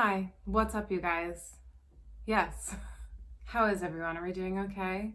Hi, what's up, you guys? Yes. How is everyone? Are we doing okay?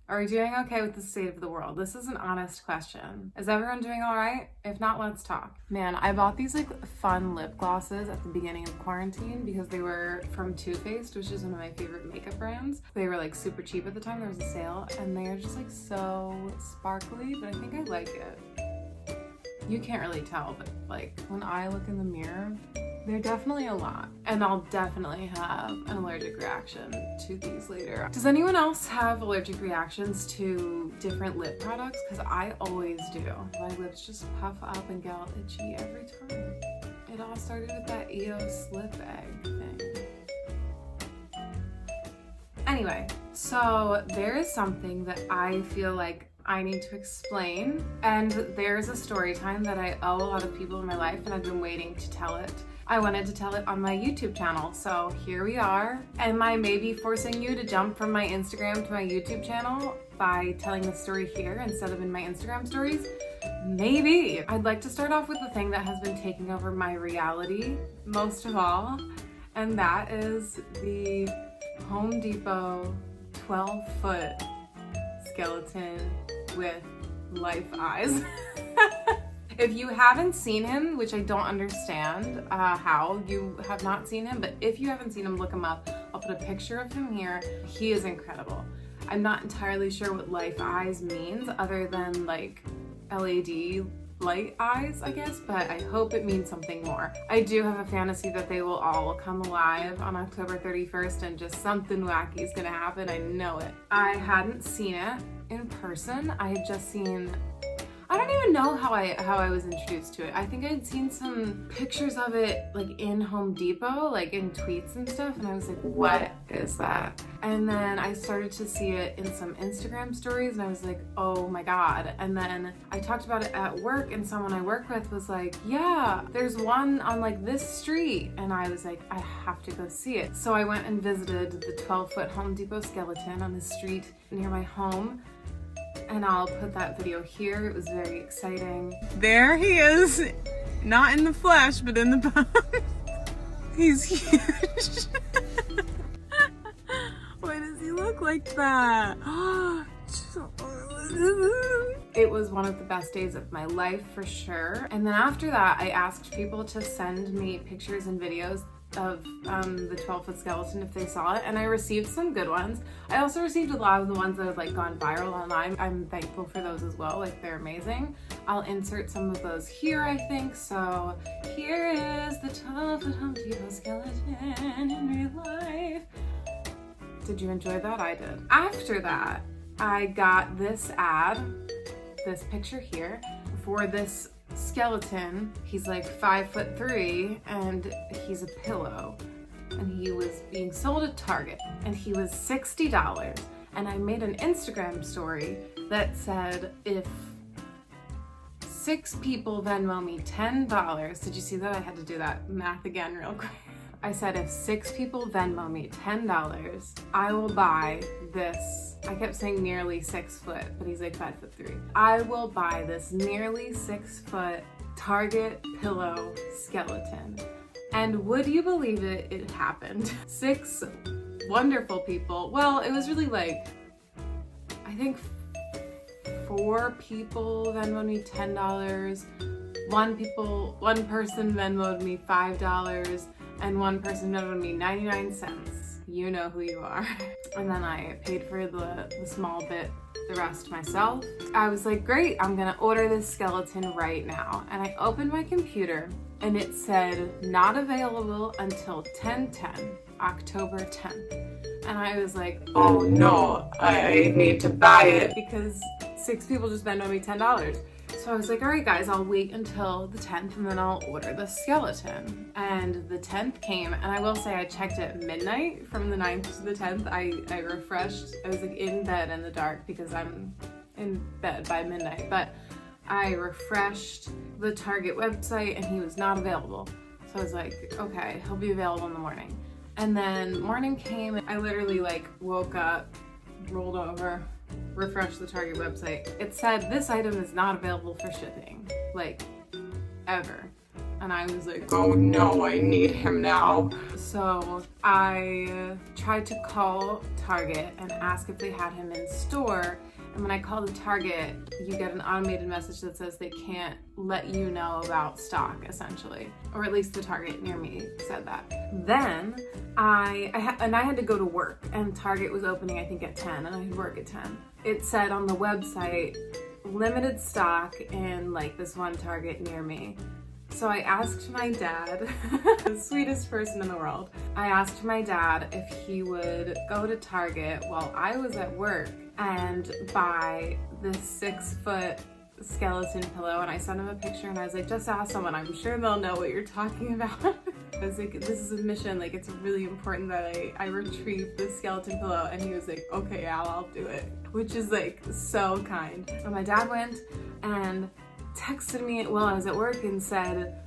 Are we doing okay with the state of the world? This is an honest question. Is everyone doing all right? If not, let's talk. Man, I bought these fun lip glosses at the beginning of quarantine because they were from Too Faced, which is one of my favorite makeup brands. They were super cheap at the time. There was a sale and they are just so sparkly, but I think I like it. You can't really tell, but when I look in the mirror, they're definitely a lot, and I'll definitely have an allergic reaction to these later. Does anyone else have allergic reactions to different lip products? Because I always do. My lips just puff up and get all itchy every time. It all started with that EOS lip egg thing. Anyway, so there is something that I feel like I need to explain, and there's a story time that I owe a lot of people in my life, and I've been waiting to tell it. I wanted to tell it on my YouTube channel, so here we are. Am I maybe forcing you to jump from my Instagram to my YouTube channel by telling the story here instead of in my Instagram stories? Maybe. I'd like to start off with the thing that has been taking over my reality most of all, and that is the Home Depot 12-foot skeleton with life eyes. If you haven't seen him, which I don't understand how you have not seen him, but if you haven't seen him, look him up. I'll put a picture of him here. He is incredible. I'm not entirely sure what life eyes means other than LED light eyes, I guess, but I hope it means something more. I do have a fantasy that they will all come alive on October 31st and just something wacky is gonna happen. I know it. I hadn't seen it in person. I had just seen, I don't even know how I was introduced to it. I think I'd seen some pictures of it in Home Depot, in tweets and stuff, and I was like, what is that? And then I started to see it in some Instagram stories and I was like, oh my God. And then I talked about it at work and someone I work with was like, yeah, there's one on this street. And I was like, I have to go see it. So I went and visited the 12-foot Home Depot skeleton on the street near my home. And I'll put that video here. It was very exciting. There he is. Not in the flesh, but in the bone. He's huge. Why does he look like that? It was one of the best days of my life for sure. And then after that, I asked people to send me pictures and videos of the 12-foot skeleton if they saw it, and I received some good ones. I also received a lot of the ones that have gone viral online. I'm thankful for those as well. They're amazing. I'll insert some of those here, I think. So here is the 12-foot Home Depot skeleton in real life. Did you enjoy that? I did. After that, I got this ad, this picture here, for this skeleton. He's 5'3" and he's a pillow, and he was being sold at Target and he was $60. And I made an Instagram story that said, if 6 people Venmo me $10, did you see that? I had to do that math again real quick. I said, if 6 people Venmo me $10, I will buy this. I kept saying nearly 6 foot, but he's 5'3". I will buy this nearly 6 foot Target pillow skeleton. And would you believe it? It happened. 6 wonderful people. Well, it was really I think 4 people Venmoed me $10. One person Venmoed me $5. And one person Venmoed me 99 cents. You know who you are. And then I paid for the small bit, the rest myself. I was like, great, I'm gonna order this skeleton right now. And I opened my computer and it said, not available until 10/10, October 10th. And I was like, oh no, I need to buy it because 6 people just Venmoed me $10. So I was like, all right guys, I'll wait until the 10th and then I'll order the skeleton. And the 10th came, and I will say I checked at midnight from the 9th to the 10th. I refreshed. I was in bed in the dark because I'm in bed by midnight. But I refreshed the Target website and he was not available. So I was like, okay, he'll be available in the morning. And then morning came, and I literally woke up, rolled over, refresh the Target website. It said this item is not available for shipping, ever. And I was like, oh no, I need him now. So I tried to call Target and ask if they had him in store. And when I call the Target, you get an automated message that says they can't let you know about stock, essentially. Or at least the Target near me said that. Then I had to go to work, and Target was opening, I think, at 10, and I had work at 10. It said on the website, limited stock in like this one Target near me. So I asked my dad, the sweetest person in the world, I asked my dad if he would go to Target while I was at work and buy this 6-foot skeleton pillow. And I sent him a picture and I was like, just ask someone, I'm sure they'll know what you're talking about. I was like, this is a mission, like it's really important that I retrieve this skeleton pillow. And he was like, okay, Al, I'll do it. Which is like so kind. And my dad went and texted me while I was at work and said,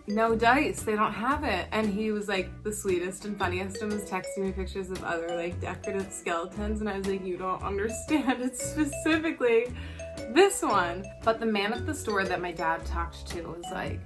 no dice, they don't have it. And he was like the sweetest and funniest and was texting me pictures of other like decorative skeletons, and I was like, you don't understand, it's specifically this one. But the man at the store that my dad talked to was like,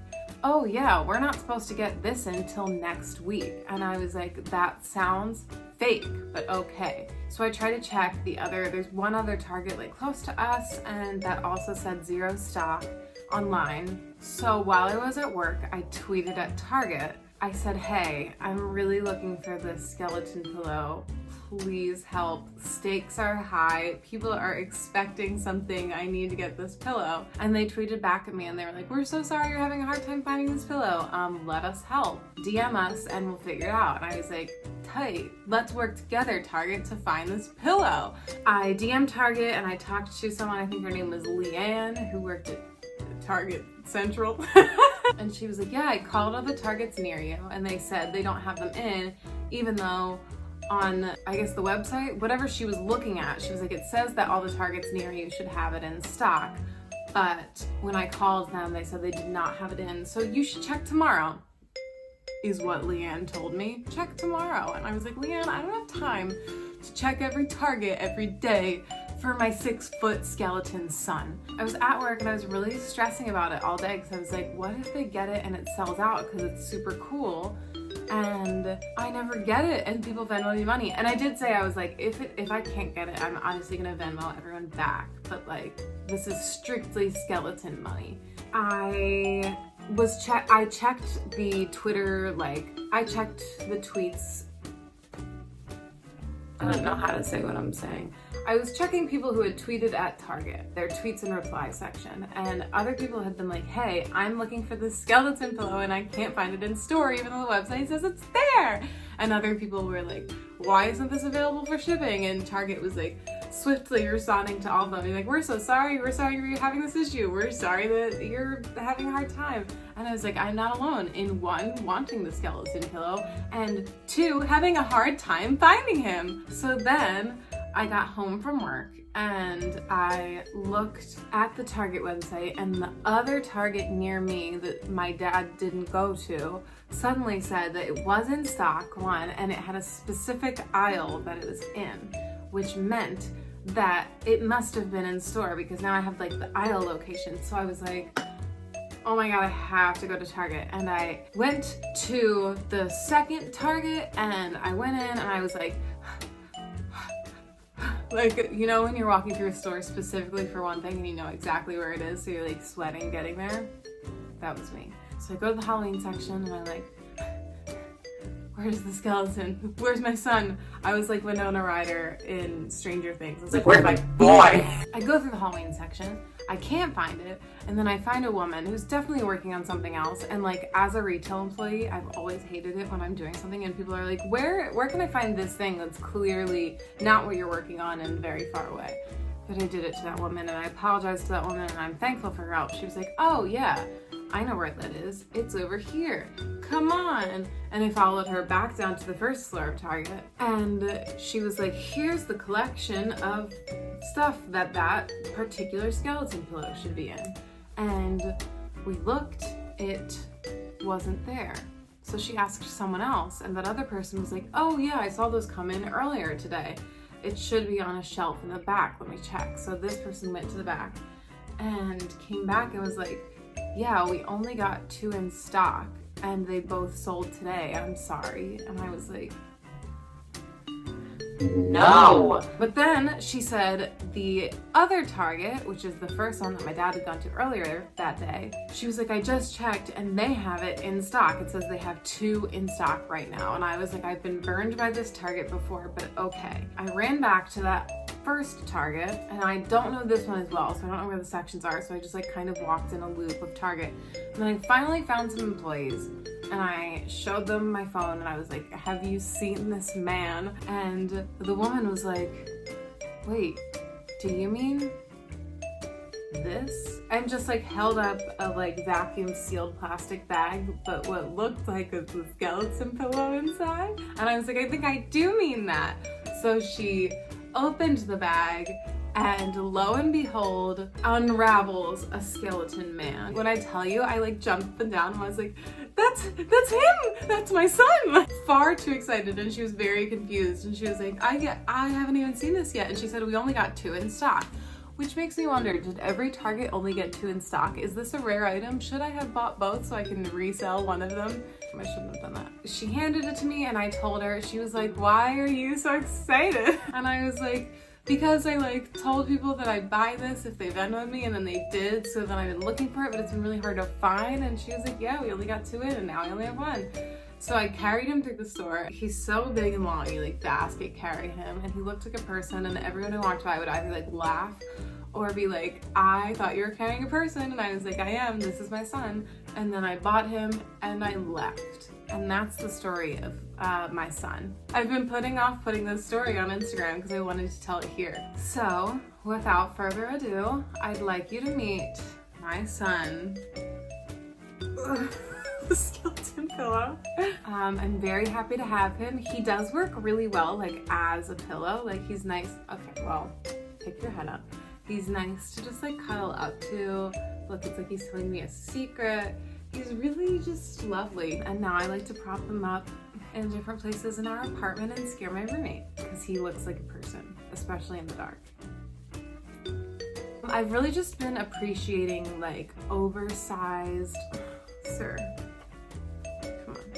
oh yeah, we're not supposed to get this until next week. And I was like, that sounds fake, but okay. So I tried to check there's one other Target like close to us, and that also said 0 stock online. So while I was at work, I tweeted at Target. I said, hey, I'm really looking for this skeleton pillow. Please help. Stakes are high. People are expecting something. I need to get this pillow. And they tweeted back at me and they were like, we're so sorry you're having a hard time finding this pillow. Let us help. DM us and we'll figure it out. And I was like, tight. Let's work together, Target, to find this pillow. I DM'd Target and I talked to someone, I think her name was Leanne, who worked at Target Central. And she was like, yeah, I called all the Targets near you and they said they don't have them in, even though on, I guess, the website, whatever she was looking at, she was like, it says that all the Targets near you should have it in stock. But when I called them, they said they did not have it in. So you should check tomorrow, is what Leanne told me. Check tomorrow. And I was like, Leanne, I don't have time to check every Target every day for my 6-foot skeleton son. I was at work and I was really stressing about it all day because I was like, what if they get it and it sells out because it's super cool and I never get it and people Venmo me money? And I did say, I was like, if I can't get it, I'm obviously gonna Venmo everyone back, but like, this is strictly skeleton money. I checked the Twitter, I checked the tweets. I don't know how to say what I'm saying. I was checking people who had tweeted at Target, their tweets and reply section, and other people had been like, hey, I'm looking for this skeleton pillow and I can't find it in store even though the website says it's there. And other people were like, why isn't this available for shipping? And Target was like swiftly responding to all of them. Being like, we're sorry you're having this issue. We're sorry that you're having a hard time. And I was like, I'm not alone in 1, wanting the skeleton pillow, and 2, having a hard time finding him. So then I got home from work and I looked at the Target website, and the other Target near me that my dad didn't go to suddenly said that it was in stock, one, and it had a specific aisle that it was in, which meant that it must have been in store because now I have like the aisle location. So I was like, oh my God, I have to go to Target. And I went to the second Target and I went in and I was like, you know when you're walking through a store specifically for one thing and you know exactly where it is, so you're like sweating getting there? That was me. So I go to the Halloween section and I'm like, where's the skeleton? Where's my son? I was like Winona Ryder in Stranger Things. I was like, where's my boy? I go through the Halloween section, I can't find it, and then I find a woman who's definitely working on something else. And like, as a retail employee, I've always hated it when I'm doing something and people are like, where can I find this thing that's clearly not what you're working on and very far away? But I did it to that woman and I apologized to that woman and I'm thankful for her help. She was like, oh yeah, I know where that is. It's over here. Come on. And I followed her back down to the first floor of Target. And she was like, here's the collection of stuff that particular skeleton pillow should be in. And we looked, it wasn't there. So she asked someone else, and that other person was like, oh yeah, I saw those come in earlier today. It should be on a shelf in the back. Let me check. So this person went to the back and came back and was like, yeah, we only got 2 in stock. and they both sold today. I'm sorry. And I was like, no. But then she said the other Target, which is the first one that my dad had gone to earlier that day, she was like, I just checked and they have it in stock. It says they have 2 in stock right now. And I was like, I've been burned by this Target before, but okay. I ran back to that first Target, and I don't know this one as well, so I don't know where the sections are, so I just like kind of walked in a loop of Target. And then I finally found some employees, and I showed them my phone, and I was like, have you seen this man? And the woman was like, wait, do you mean this? And just like held up a like vacuum sealed plastic bag, but what looked like a skeleton pillow inside. And I was like, I think I do mean that. So she opened the bag, and lo and behold, unravels a skeleton man. When I tell you, I like jumped up and down and I was like, that's him! That's my son! Far too excited, and she was very confused, and she was like, I haven't even seen this yet. And she said, we only got 2 in stock. Which makes me wonder, did every Target only get 2 in stock? Is this a rare item? Should I have bought both so I can resell one of them? I shouldn't have done that. She handed it to me and I told her, she was like, why are you so excited? And I was like, because I like told people that I'd buy this if they Venmoed me, and then they did, so then I've been looking for it, but it's been really hard to find. And she was like, yeah, we only got 2 in and now I only have 1. So I carried him through the store. He's so big and long, you like basket carry him, and he looked like a person, and everyone who walked by would either like laugh or be like, I thought you were carrying a person. And I was like, I am, this is my son. And then I bought him and I left. And that's the story of my son. I've been putting off putting this story on Instagram because I wanted to tell it here. So without further ado, I'd like you to meet my son. The skeleton pillow. I'm very happy to have him. He does work really well, like as a pillow. Like he's nice. Okay, well, pick your head up. He's nice to just like cuddle up to. Look, it's like he's telling me a secret. He's really just lovely. And now I like to prop him up in different places in our apartment and scare my roommate because he looks like a person, especially in the dark. I've really just been appreciating like oversized, sir, come on,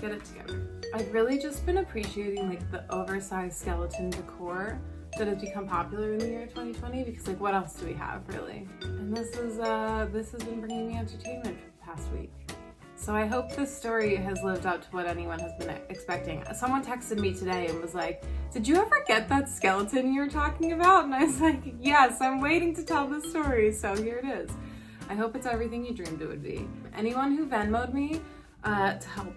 get it together. I've really just been appreciating like the oversized skeleton decor that has become popular in the year 2020, because like what else do we have really? And this has been bringing me entertainment for the past week. So I hope this story has lived up to what anyone has been expecting. Someone texted me today and was like, did you ever get that skeleton you were talking about? And I was like, yes, I'm waiting to tell the story, so here it is. I hope it's everything you dreamed it would be. Anyone who Venmoed me to help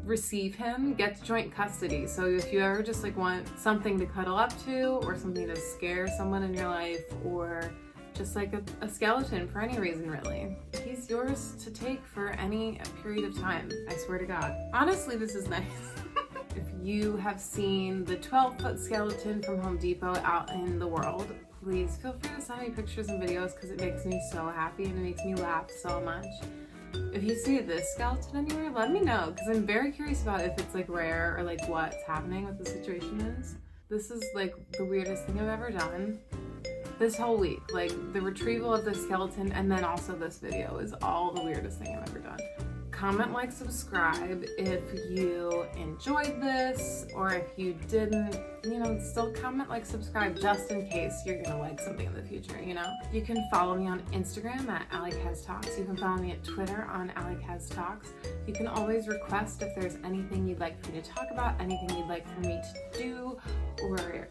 receive him gets joint custody. So if you ever just like want something to cuddle up to, or something to scare someone in your life, or just like a skeleton for any reason really, he's yours to take for any period of time. I swear to God. Honestly, this is nice. If you have seen the 12-foot skeleton from Home Depot out in the world, please feel free to send me pictures and videos because it makes me so happy and it makes me laugh so much. If you see this skeleton anywhere, let me know because I'm very curious about if it's like rare or like what's happening, what the situation is. This is like the weirdest thing I've ever done this whole week. Like the retrieval of the skeleton and then also this video is all the weirdest thing I've ever done. Comment, like, subscribe if you enjoyed this, or if you didn't, you know, still comment, like, subscribe just in case you're gonna like something in the future, you know? You can follow me on Instagram at AllieKazTalks. You can follow me at Twitter on AllieKazTalks. You can always request if there's anything you'd like for me to talk about, anything you'd like for me to do, or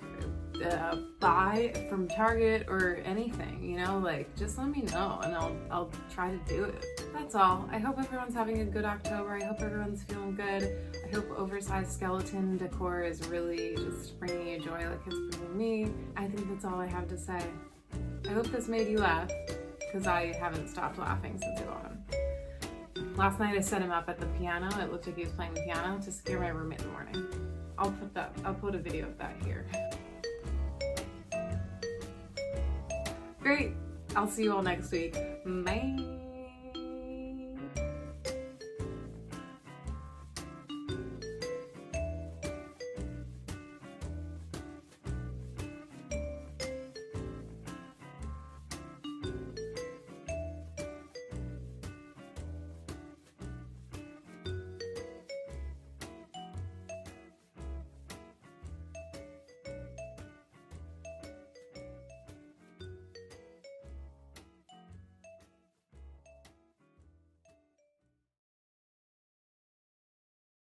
buy from Target or anything, you know, like just let me know and I'll try to do it. That's all. I hope everyone's having a good October. I hope everyone's feeling good. I hope oversized skeleton decor is really just bringing you joy like it's bringing me. I think that's all I have to say. I hope this made you laugh because I haven't stopped laughing since I got him. Last night I set him up at the piano. It looked like he was playing the piano to scare my roommate in the morning. I'll put a video of that here. Great. I'll see you all next week. Bye.